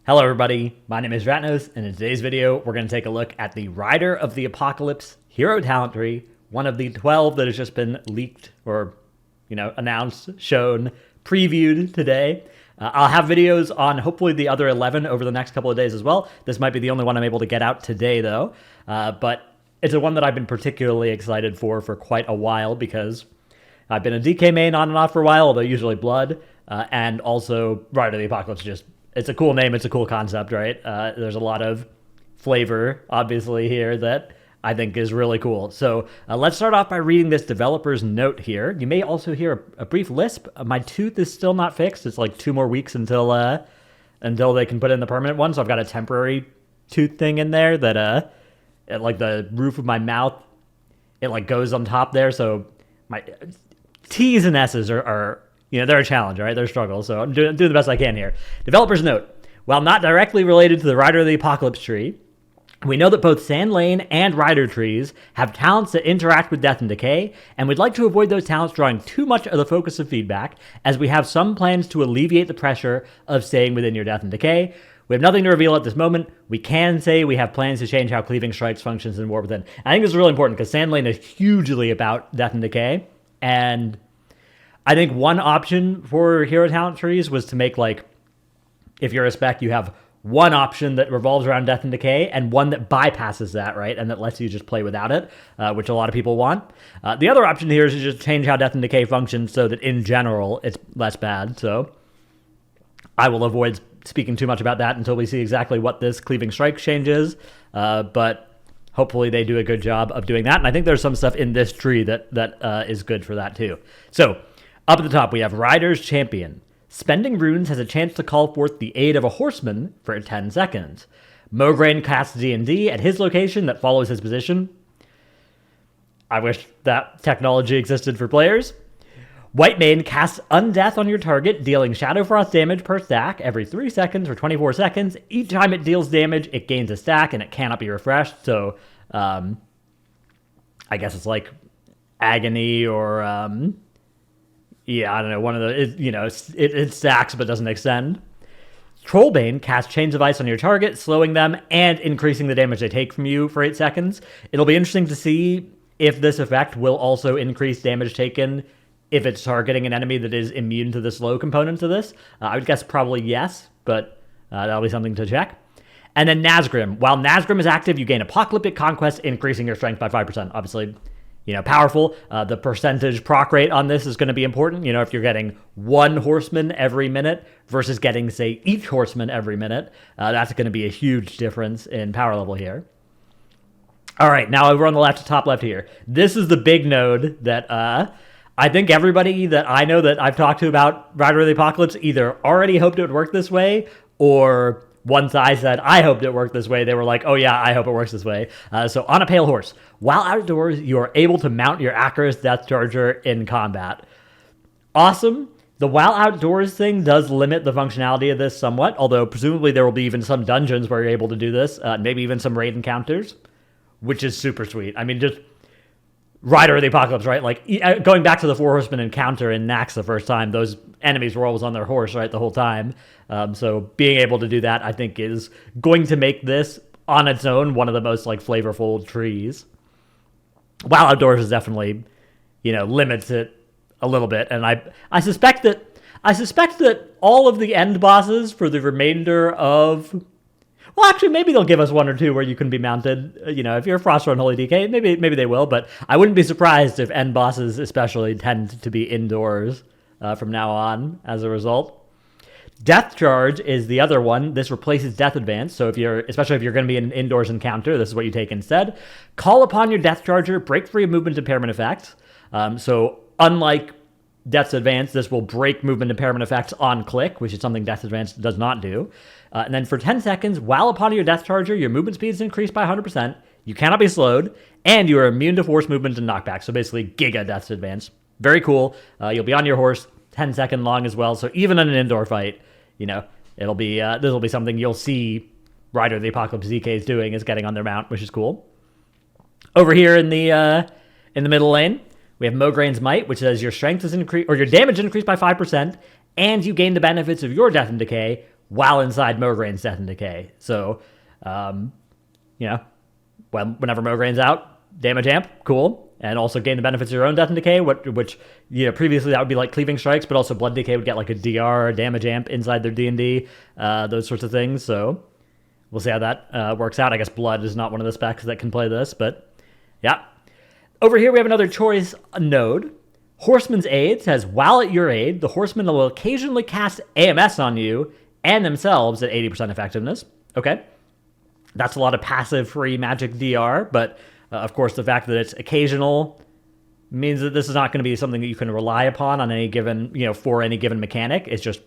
Hello everybody, my name is Ratnos, and in today's video, we're going to take a look at the Rider of the Apocalypse Hero Talent Tree, one of the 12 that has just been leaked or, announced, shown, previewed today. I'll have videos on hopefully the other 11 over the next couple of days as well. This might be the only one I'm able to get out today though, but it's a one that I've been particularly excited for quite a while because I've been a DK main on and off for a while, although usually Blood, and also Rider of the Apocalypse just... It's a cool name. It's a cool concept, right? There's a lot of flavor, obviously, here that I think is really cool. So let's start off by reading this developer's note here. You may also hear a brief lisp. My tooth is still not fixed. It's like 2 more weeks until they can put in the permanent one. So I've got a temporary tooth thing in there that, like the roof of my mouth, it like goes on top there. So my T's and S's are they're a challenge, right? They're a struggle, so I'm doing the best I can here. Developer's note. While not directly related to the Rider of the Apocalypse tree, we know that both Sand Lane and Rider trees have talents that interact with Death and Decay, and we'd like to avoid those talents drawing too much of the focus of feedback, as we have some plans to alleviate the pressure of staying within your Death and Decay. We have nothing to reveal at this moment. We can say we have plans to change how Cleaving Strikes functions in War Within. I think this is really important, because Sand Lane is hugely about Death and Decay, and I think one option for hero talent trees was to make, like, if you're a spec, you have one option that revolves around Death and Decay and one that bypasses that, right? And that lets you just play without it, which a lot of people want. The other option here is to just change how Death and Decay functions so that in general it's less bad. So I will avoid speaking too much about that until we see exactly what this Cleaving Strike change is. But hopefully they do a good job of doing that. And I think there's some stuff in this tree that is good for that too. So up at the top, we have Rider's Champion. Spending runes has a chance to call forth the aid of a horseman for 10 seconds. Mograine casts D&D at his location that follows his position. I wish that technology existed for players. Whitemane casts Undeath on your target, dealing Shadow Frost damage per stack every 3 seconds for 24 seconds. Each time it deals damage, it gains a stack, and it cannot be refreshed. So, I guess it's like Agony or... yeah, I don't know, one of the, it stacks but doesn't extend. Trollbane casts Chains of Ice on your target, slowing them and increasing the damage they take from you for 8 seconds. It'll be interesting to see if this effect will also increase damage taken if it's targeting an enemy that is immune to the slow component to this. I would guess probably yes, but that'll be something to check. And then Nazgrim. While Nazgrim is active, you gain Apocalyptic Conquest, increasing your strength by 5%. Obviously, powerful. The percentage proc rate on this is going to be important. If you're getting one horseman every minute versus getting, say, each horseman every minute, that's going to be a huge difference in power level here. All right, now over on the top left here. This is the big node that I think everybody that I know that I've talked to about Rider of the Apocalypse either already hoped it would work this way, or once I said I hoped it worked this way, they were like, oh yeah, I hope it works this way. So on a pale horse, while outdoors, you are able to mount your Acarus Death Charger in combat. Awesome. The while outdoors thing does limit the functionality of this somewhat, although presumably there will be even some dungeons where you're able to do this, maybe even some raid encounters, which is super sweet. I mean, just Rider of the Apocalypse, right? Like, going back to the Four Horsemen encounter in Nax the first time, those enemies were always on their horse, right, the whole time. So being able to do that, I think, is going to make this, on its own, one of the most, like, flavorful trees. While outdoors is definitely, limits it a little bit. And I suspect that all of the end bosses for the remainder of... Well, actually, maybe they'll give us 1 or 2 where you can be mounted. If you're a Frostrun Holy DK, maybe they will. But I wouldn't be surprised if end bosses especially tend to be indoors from now on as a result. Death Charge is the other one. This replaces Death Advance. So especially if you're going to be in an indoors encounter, this is what you take instead. Call upon your Death Charger, break free of movement impairment effects. So unlike Death's Advance, this will break movement impairment effects on click, which is something Death's Advance does not do. And then for 10 seconds, while upon your Death Charger, your movement speed is increased by 100%. You cannot be slowed, and you are immune to force movement and knockback. So basically, Giga Death's Advance. Very cool. You'll be on your horse 10-second long as well. So even in an indoor fight, it'll be this will be something you'll see Rider of the Apocalypse ZKs doing, is getting on their mount, which is cool. Over here in the middle lane, we have Mograine's Might, which says your strength is increased, or your damage is increased by 5%, and you gain the benefits of your Death and Decay while inside Mogreine's Death and Decay. So, you know, whenever Mogreine's out, damage amp, cool. And also gain the benefits of your own Death and Decay, which, you know, previously that would be like Cleaving Strikes, but also Blood Decay would get like a DR, damage amp inside their D&D, those sorts of things. So we'll see how that works out. I guess Blood is not one of the specs that can play this, but yeah. Over here we have another choice node. Horseman's Aid says, while at your aid, the Horseman will occasionally cast AMS on you and themselves at 80% effectiveness. Okay. That's a lot of passive free magic DR, but of course the fact that it's occasional means that this is not going to be something that you can rely upon on any given, you know, for any given mechanic. It's just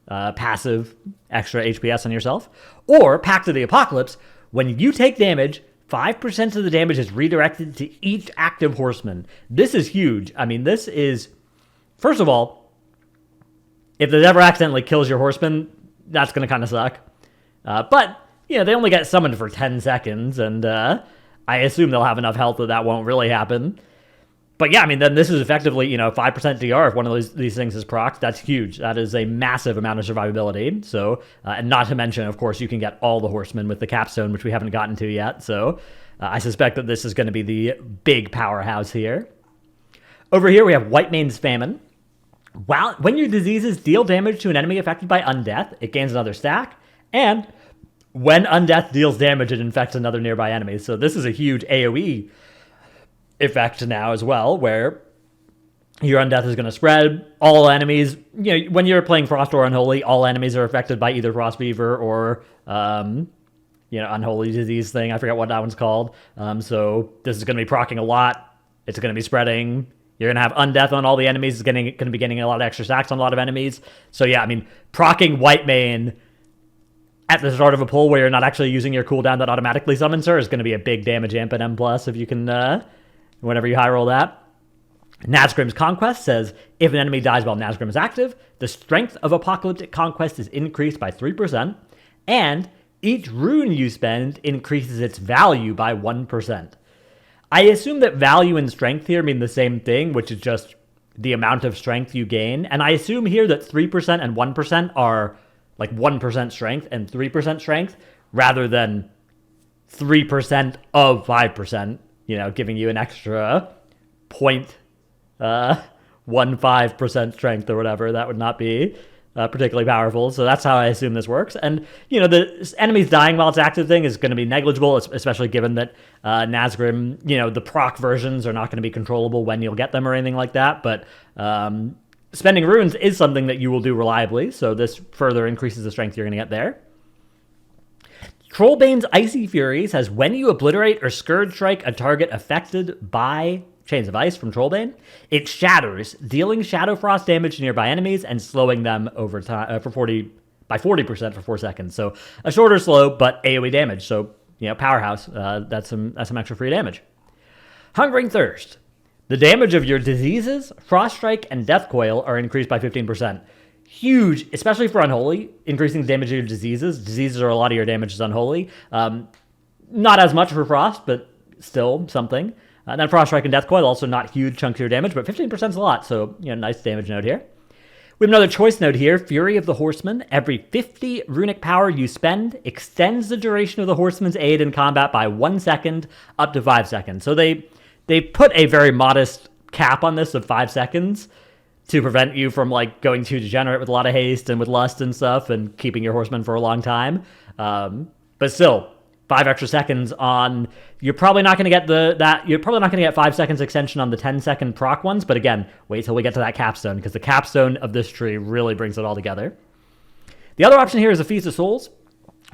passive extra HPS on yourself. Or Pact of the Apocalypse, when you take damage, 5% of the damage is redirected to each active horseman. This is huge. I mean, this is, first of all, if this ever accidentally kills your horseman, that's going to kind of suck. But, you know, they only get summoned for 10 seconds, and I assume they'll have enough health that won't really happen. But yeah, I mean, then this is effectively, you know, 5% DR if one of these things is procced. That's huge. That is a massive amount of survivability. So, and not to mention, of course, you can get all the horsemen with the Capstone, which we haven't gotten to yet. So I suspect that this is going to be the big powerhouse here. Over here, we have Whitemane's Famine. When your diseases deal damage to an enemy affected by undeath, it gains another stack. And when undeath deals damage, it infects another nearby enemy. So this is a huge AoE effect now as well, where your undeath is going to spread. All enemies, you know, when you're playing Frost or Unholy, all enemies are affected by either Frost Fever or, you know, Unholy Disease thing. I forget what that one's called. So this is going to be proccing a lot. It's going to be spreading. You're going to have undeath on all the enemies. It's going to be getting a lot of extra stacks on a lot of enemies. So yeah, I mean, proccing Whitemane at the start of a pull where you're not actually using your cooldown that automatically summons her is going to be a big damage amp at M+, if you can, whenever you high roll that. Nazgrim's Conquest says, if an enemy dies while Nazgrim is active, the strength of Apocalyptic Conquest is increased by 3%, and each rune you spend increases its value by 1%. I assume that value and strength here mean the same thing, which is just the amount of strength you gain. And I assume here that 3% and 1% are like 1% strength and 3% strength, rather than 3% of 5%, you know, giving you an extra 0.15% strength or whatever. That would not be particularly powerful. So that's how I assume this works. And, you know, the enemies dying while it's active thing is going to be negligible, especially given that Nazgrim, you know, the proc versions are not going to be controllable when you'll get them or anything like that. But spending runes is something that you will do reliably. So this further increases the strength you're going to get there. Trollbane's Icy Fury says, when you obliterate or Scourge Strike a target affected by Chains of Ice from Trollbane, it shatters, dealing Shadow Frost damage to nearby enemies and slowing them over time by 40% for 4 seconds. So a shorter slow, but AoE damage. So, you know, powerhouse. That's some extra free damage. Hungering Thirst. The damage of your diseases, Frost Strike, and Death Coil are increased by 15%. Huge, especially for Unholy, increasing the damage of your diseases. Diseases are a lot of your damage is Unholy. Not as much for Frost, but still something. And then Frost Strike and Death Coil, also not huge chunks of your damage, but 15% is a lot, so, you know, nice damage node here. We have another choice node here, Fury of the Horseman. Every 50 runic power you spend extends the duration of the Horseman's aid in combat by 1 second up to 5 seconds. So they put a very modest cap on this of 5 seconds to prevent you from, like, going too degenerate with a lot of haste and with lust and stuff and keeping your horseman for a long time. But still, 5 extra seconds on, you're probably not going to get you're probably not going to get 5 seconds extension on the 10-second proc ones, but again, wait till we get to that capstone, because the capstone of this tree really brings it all together. The other option here is a Feast of Souls.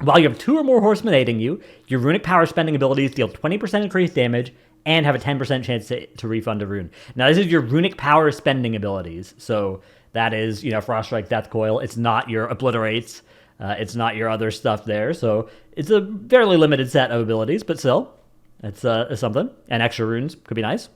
While you have 2 or more horsemen aiding you, your runic power spending abilities deal 20% increased damage and have a 10% chance to refund a rune. Now, this is your runic power spending abilities, so that is, you know, Frost Strike, Death Coil. It's not your Obliterates. It's not your other stuff there, so it's a fairly limited set of abilities, but still, it's something. And extra runes could be nice.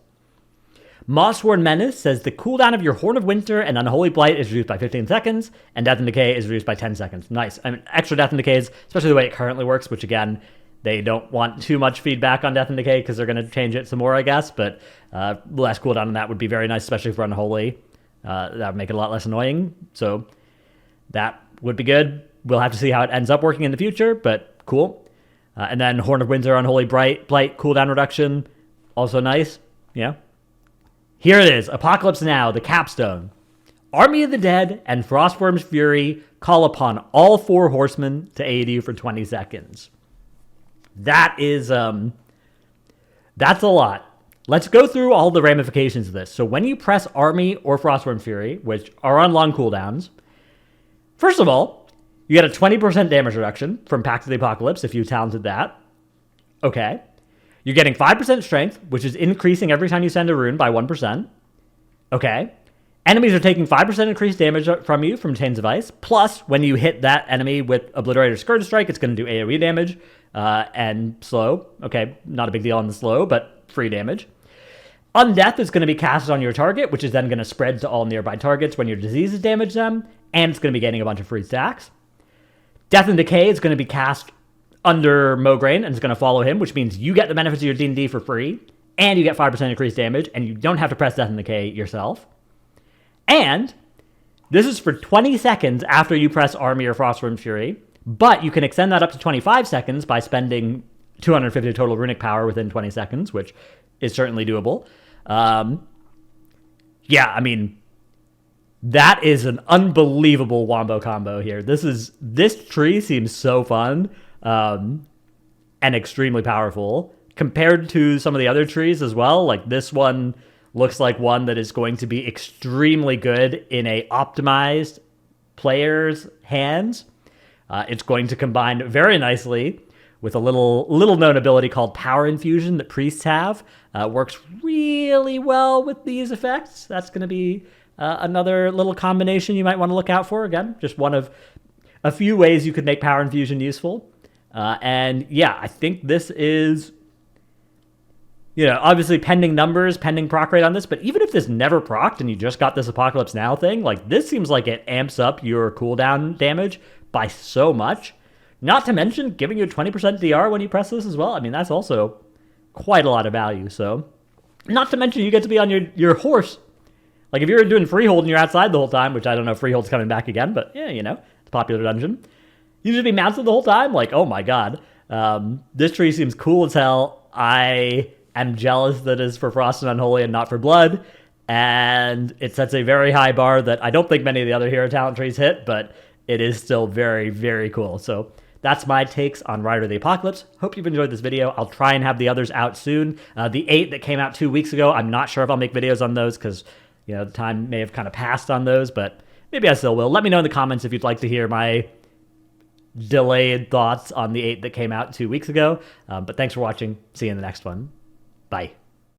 Mossworn Menace says the cooldown of your Horn of Winter and Unholy Blight is reduced by 15 seconds, and Death and Decay is reduced by 10 seconds. Nice. I mean, extra Death and Decays, especially the way it currently works, which again, they don't want too much feedback on Death and Decay because they're going to change it some more, I guess, but less cooldown on that would be very nice, especially for Unholy. That would make it a lot less annoying, so that would be good. we'll have to see how it ends up working in the future, but cool. And then Horn of Windsor, Unholy Blight, cooldown reduction, also nice. Yeah. Here it is, Apocalypse Now, the Capstone. Army of the Dead and Frostworm's Fury call upon all 4 horsemen to aid you for 20 seconds. That is, that's a lot. Let's go through all the ramifications of this. So when you press Army or Frostworm Fury, which are on long cooldowns, first of all, you get a 20% damage reduction from Pact of the Apocalypse if you talented that. Okay. You're getting 5% strength, which is increasing every time you send a rune by 1%. Okay. Enemies are taking 5% increased damage from you from Chains of Ice. Plus, when you hit that enemy with Obliterate or Scourge Strike, it's going to do AoE damage and slow. Okay, not a big deal on the slow, but free damage. Undeath is going to be casted on your target, which is then going to spread to all nearby targets when your diseases damage them, and it's going to be getting a bunch of free stacks. Death and Decay is going to be cast under Mograine, and it's going to follow him, which means you get the benefits of your D&D for free, and you get 5% increased damage, and you don't have to press Death and Decay yourself. And this is for 20 seconds after you press Army or Frostworm Fury, but you can extend that up to 25 seconds by spending 250 total runic power within 20 seconds, which is certainly doable. Yeah, I mean, that is an unbelievable wombo combo here. This tree seems so fun and extremely powerful compared to some of the other trees as well. Like this one looks like one that is going to be extremely good in a optimized player's hands. It's going to combine very nicely with a little known ability called Power Infusion that priests have. Works really well with these effects. That's going to be another little combination you might want to look out for. Again, just one of a few ways you could make Power Infusion useful. And yeah, I think this is, obviously pending numbers, pending proc rate on this, but even if this never procced and you just got this Apocalypse Now thing, like this seems like it amps up your cooldown damage by so much. Not to mention giving you a 20% DR when you press this as well. I mean, that's also quite a lot of value. So, not to mention you get to be on your horse. Like if you're doing Freehold and you're outside the whole time, which I don't know if Freehold's coming back again, but yeah, it's a popular dungeon. You should be mounted the whole time. Like, oh my god. This tree seems cool as hell. I am jealous that it's for Frost and Unholy and not for Blood. And it sets a very high bar that I don't think many of the other hero talent trees hit, but it is still very, very cool. So that's my takes on Rider of the Apocalypse. Hope you've enjoyed this video. I'll try and have the others out soon. The 8 that came out 2 weeks ago, I'm not sure if I'll make videos on those because, the time may have kind of passed on those, but maybe I still will. Let me know in the comments if you'd like to hear my delayed thoughts on the 8 that came out 2 weeks ago. But thanks for watching. See you in the next one. Bye.